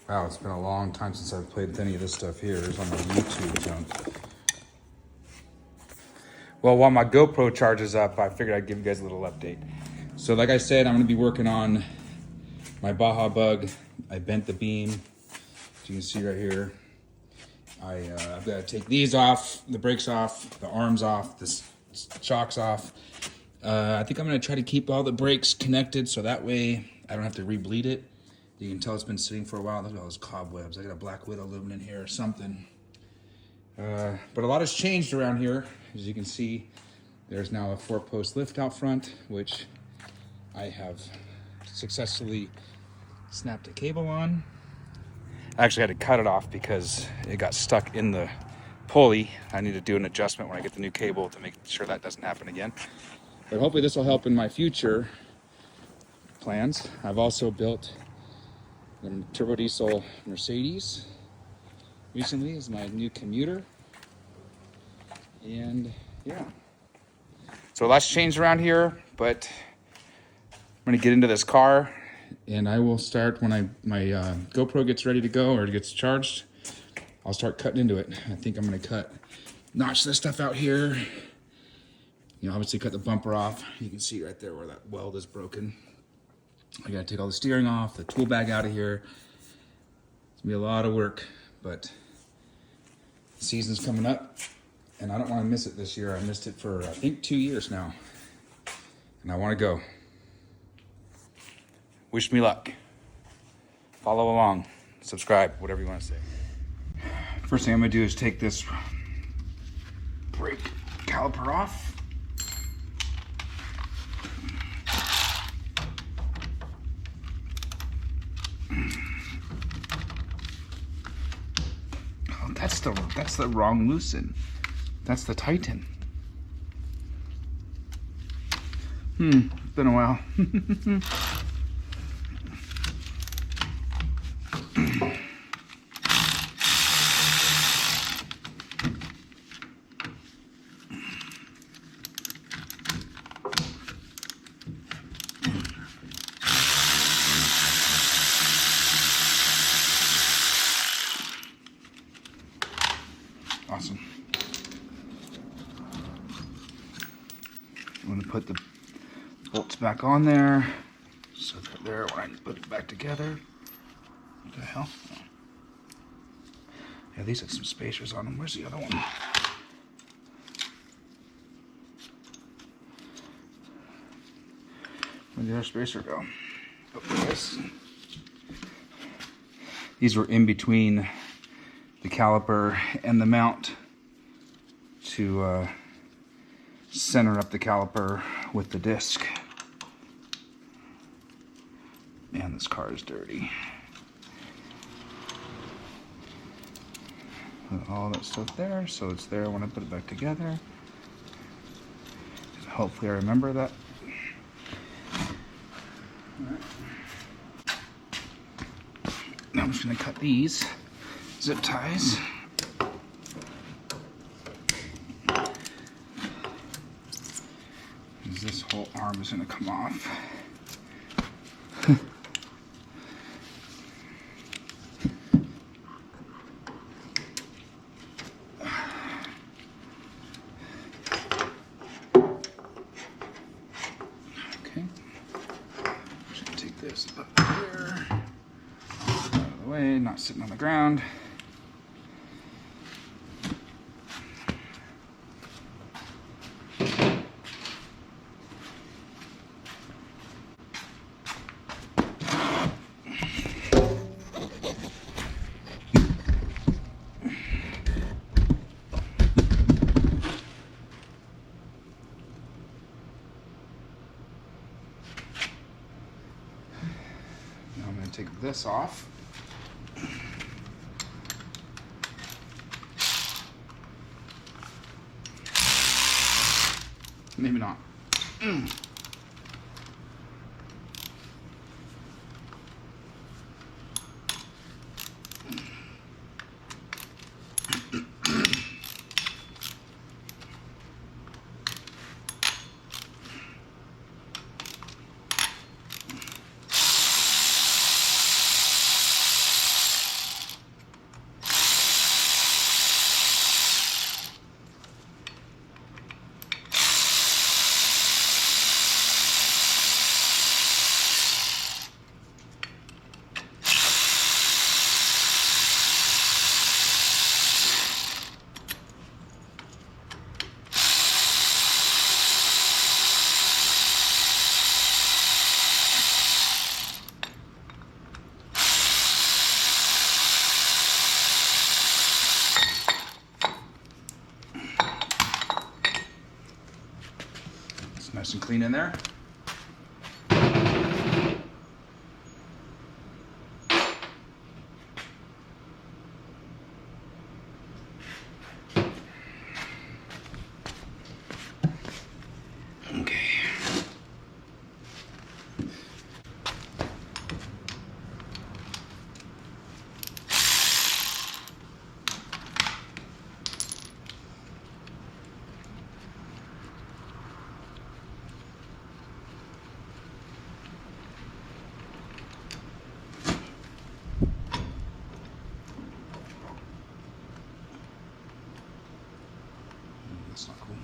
Wow, it's been a long time since I've played with any of this stuff here. It's on my YouTube junk. Well, while my GoPro charges up, I figured I'd give you guys a little update. So like I said, I'm going to be working on my Baja Bug. I bent the beam, as you can see right here. I've got to take these off, the brakes off, the arms off, the shocks off. I think I'm going to try to keep all the brakes connected so that way I don't have to re-bleed it. You can tell it's been sitting for a while. Look at all those cobwebs. I got a black widow living in here or something. But a lot has changed around here. As you can see, there's now a 4-post lift out front, which I have successfully snapped a cable on. I actually had to cut it off because it got stuck in the pulley. I need to do an adjustment when I get the new cable to make sure that doesn't happen again. But hopefully this will help in my future plans. I've also built the turbo diesel Mercedes recently as my new commuter. And yeah. So a lot's changed around here, but I'm gonna get into this car and I will start when my GoPro gets ready to go or gets charged. I'll start cutting into it. I think I'm gonna notch this stuff out here. You know, obviously cut the bumper off. You can see right there where that weld is broken. I gotta take all the steering off, the tool bag out of here. It's gonna be a lot of work, but the season's coming up and I don't wanna miss it this year. I missed it for, I think, 2 years now. And I wanna go. Wish me luck. Follow along, subscribe, whatever you wanna say. First thing I'm gonna do is take this brake caliper off. Oh, that's the wrong loosen. That's the Titan. It's been a while. Awesome. I'm going to put the bolts back on there. So they're there when I put it back together. What the hell? Yeah, these have some spacers on them. Where's the other one? Where'd the other spacer go? Oh, there it is. These were in between the caliper and the mount to center up the caliper with the disc. Man, this car is dirty. Put all that stuff there, so it's there when I put it back together. Hopefully I remember that. Alright. Now I'm just going to cut these zip ties. This whole arm is going to come off. Okay. Just going to take this up here. Out of the way, not sitting on the ground. Take this off. Maybe not. clean in there. Okay. That's not cool.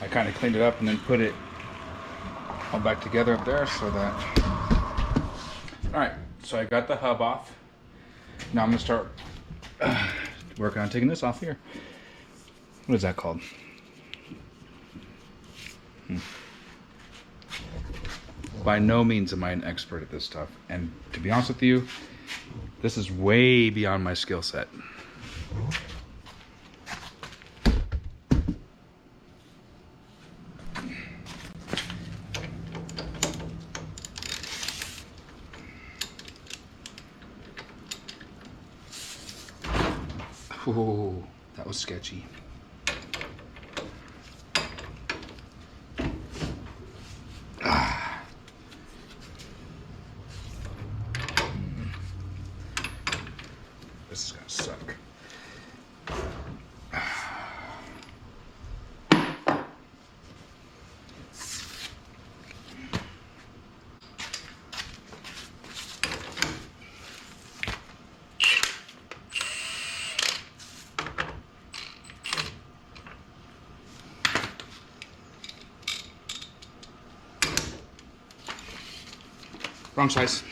I kind of cleaned it up and then put it all back together up there so that... Alright, so I got the hub off. Now I'm going to start working on taking this off here. What is that called? By no means am I an expert at this stuff. And to be honest with you, this is way beyond my skill set. Whoa, that was sketchy. This is gonna suck. Wrong size.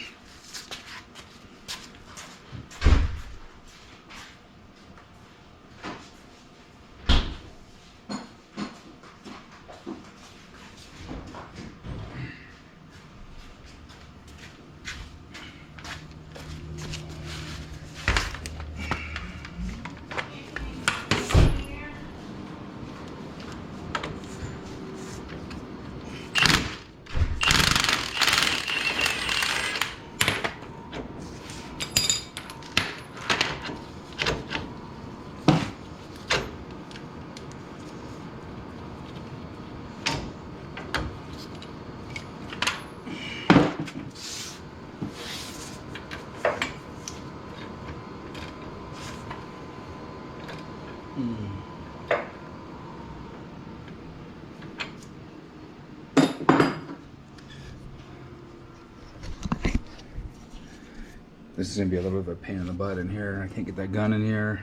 This is gonna be a little bit of a pain in the butt in here. I can't get that gun in here.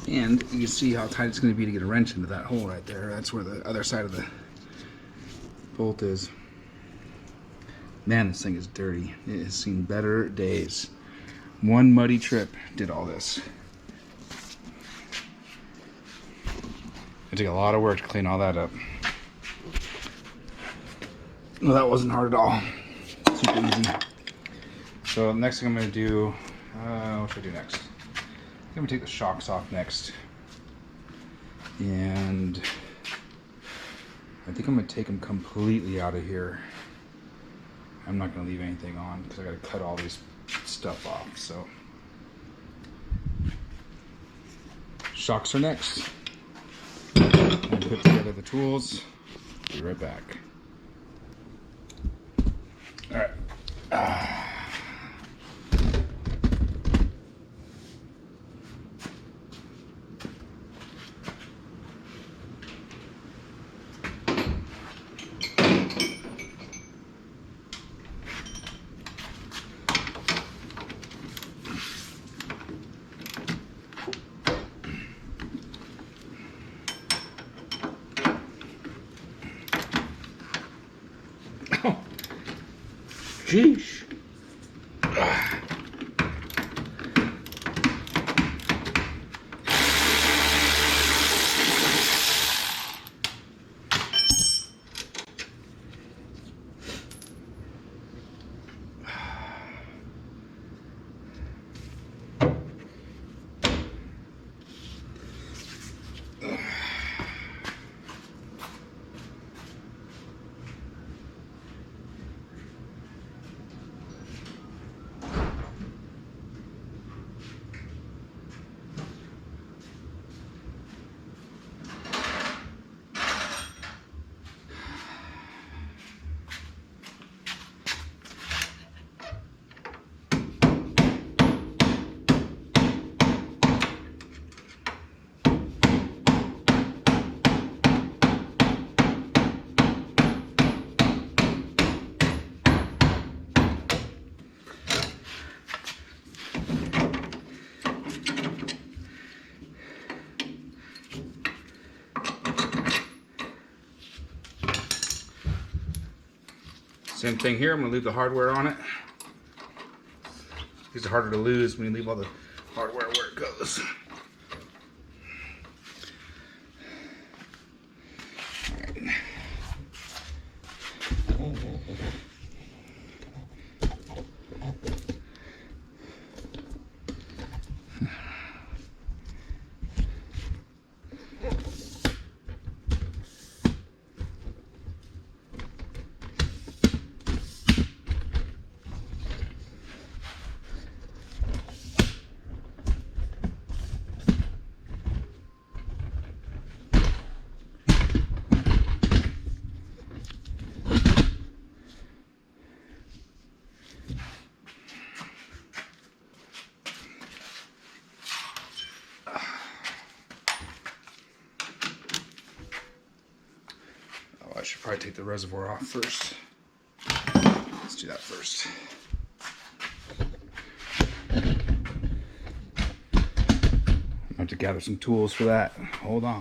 And you can see how tight it's gonna be to get a wrench into that hole right there. That's where the other side of the bolt is. Man, this thing is dirty. It has seen better days. One muddy trip did all this. It took a lot of work to clean all that up. No, that wasn't hard at all. Super easy. So next thing I'm going to do, what should I do next? I'm going to take the shocks off next. And I think I'm going to take them completely out of here. I'm not going to leave anything on because I got to cut all this stuff off. So shocks are next. I'm going to put together the tools. Be right back. All right. Jeez. Same thing here. I'm going to leave the hardware on it. These are harder to lose when you leave all the hardware where it goes. I should probably take the reservoir off first. Let's do that first. I have to gather some tools for that. Hold on.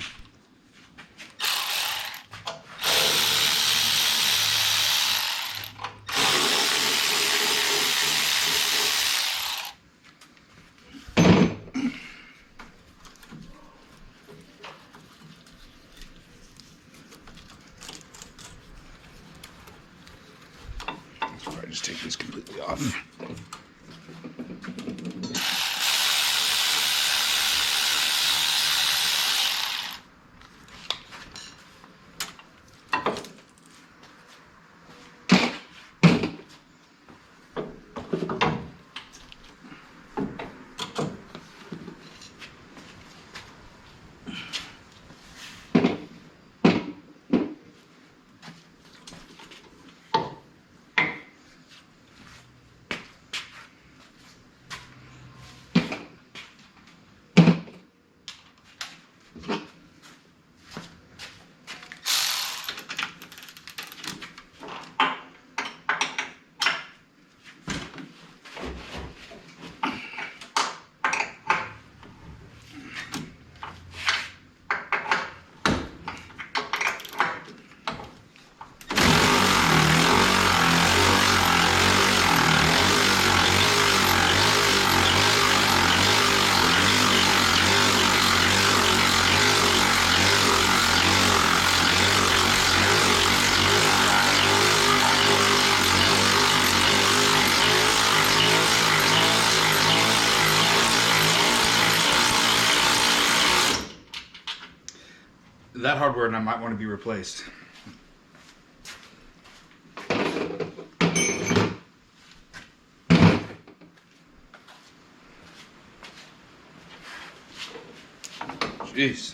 Just take these completely off. That hardware might want to be replaced. Jeez.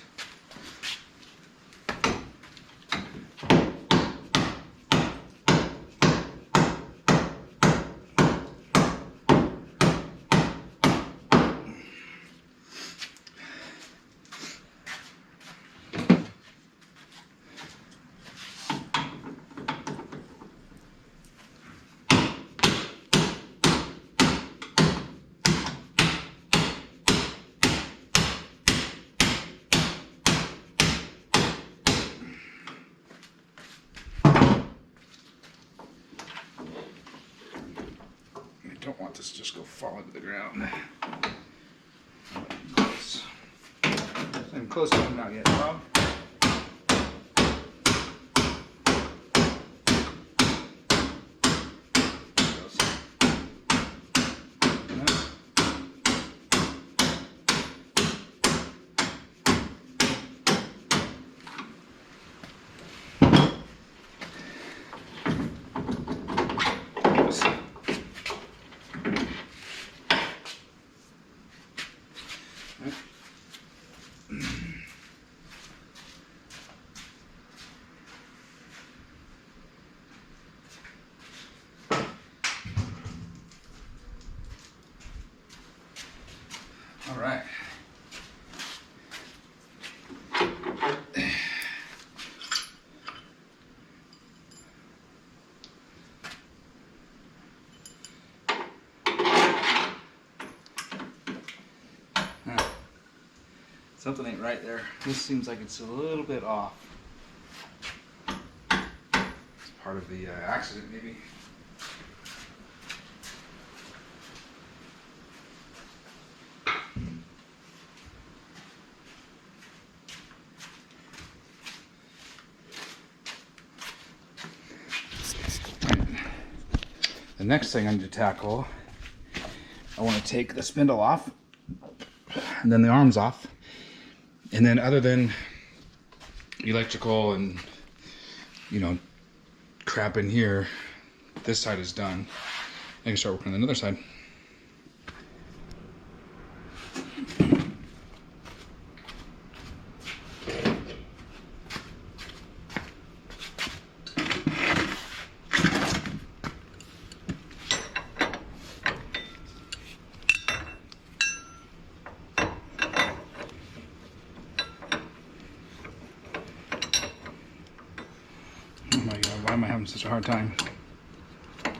don't want this to just go fall into the ground. Close. I'm close to coming out yet, Bob. All right. Something ain't right there. This seems like it's a little bit off. It's part of the accident, maybe. The next thing I need to tackle, I want to take the spindle off, and then the arms off. And then other than electrical and, you know, crap in here, this side is done. I can start working on the other side. Oh my God, why am I having such a hard time? I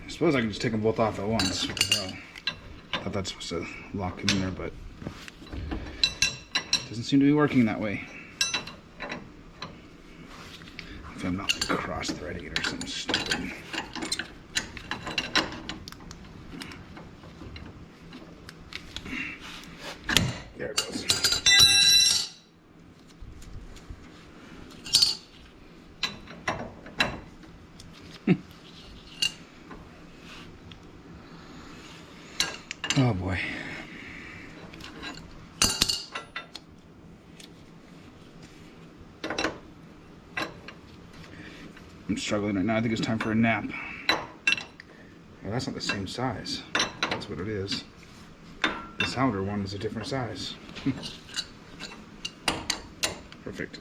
suppose I can just take them both off at once. I thought that's supposed to lock them in there, but it doesn't seem to be working that way. If I'm not like cross-threading it or something stupid. There it goes. Oh boy. I'm struggling right now. I think it's time for a nap. Well, that's not the same size. That's what it is. The sounder one is a different size. Perfect.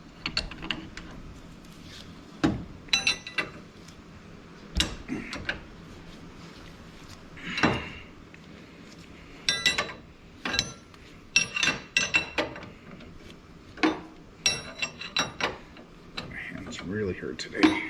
My hands really hurt today.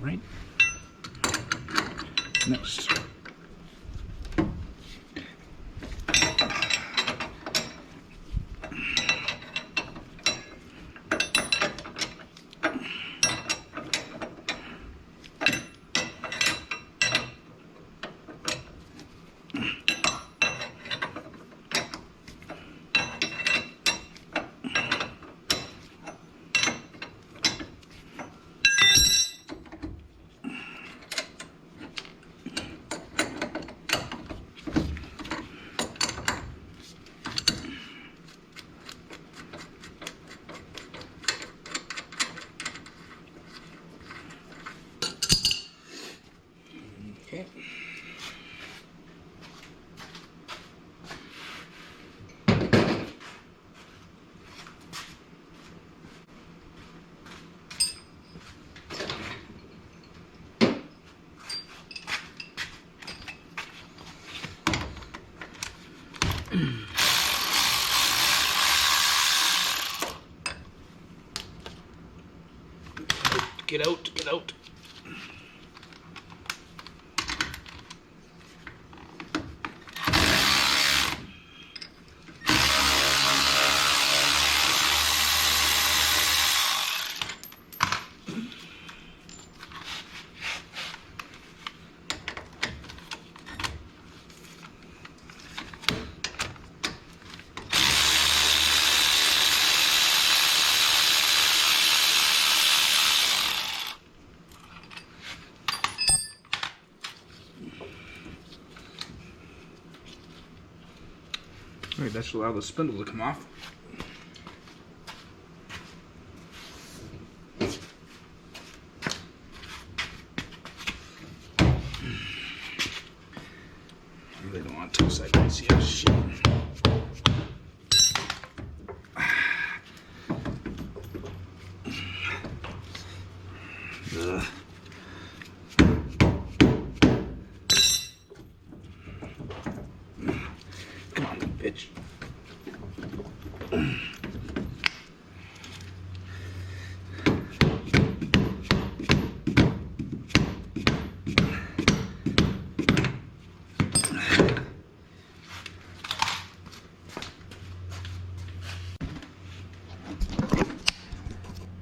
Right. Next. Okay. Get out, get out. Alright, that should allow the spindle to come off. I really don't want to touch that guys. Yeah, shit. Ugh. Come on, bitch.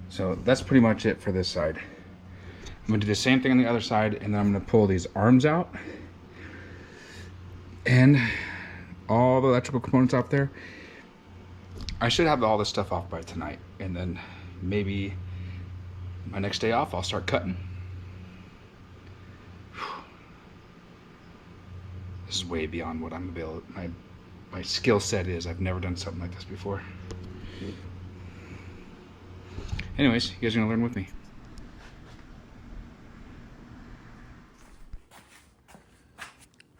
So that's pretty much it for this side. I'm gonna do the same thing on the other side, and then I'm gonna pull these arms out and all the electrical components out there. I should have all this stuff off by tonight, and then maybe my next day off I'll start cutting. This is way beyond what I'm able. My skill set is. I've never done something like this before. Anyways, you guys are gonna learn with me.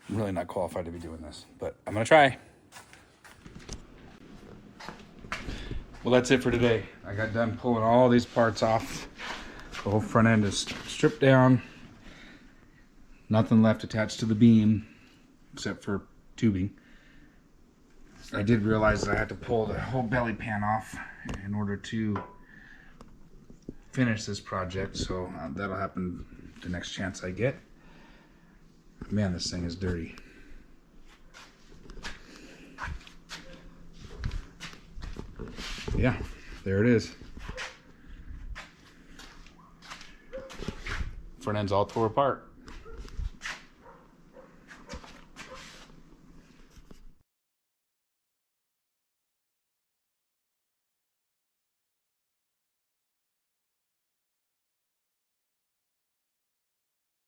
I'm really not qualified to be doing this, but I'm gonna try. Well, that's it for today. I got done pulling all these parts off. The whole front end is stripped down. Nothing left attached to the beam except for tubing. I did realize that I had to pull the whole belly pan off in order to finish this project, so that'll happen the next chance I get. Man, this thing is dirty. Yeah, there it is. Front end's all tore apart.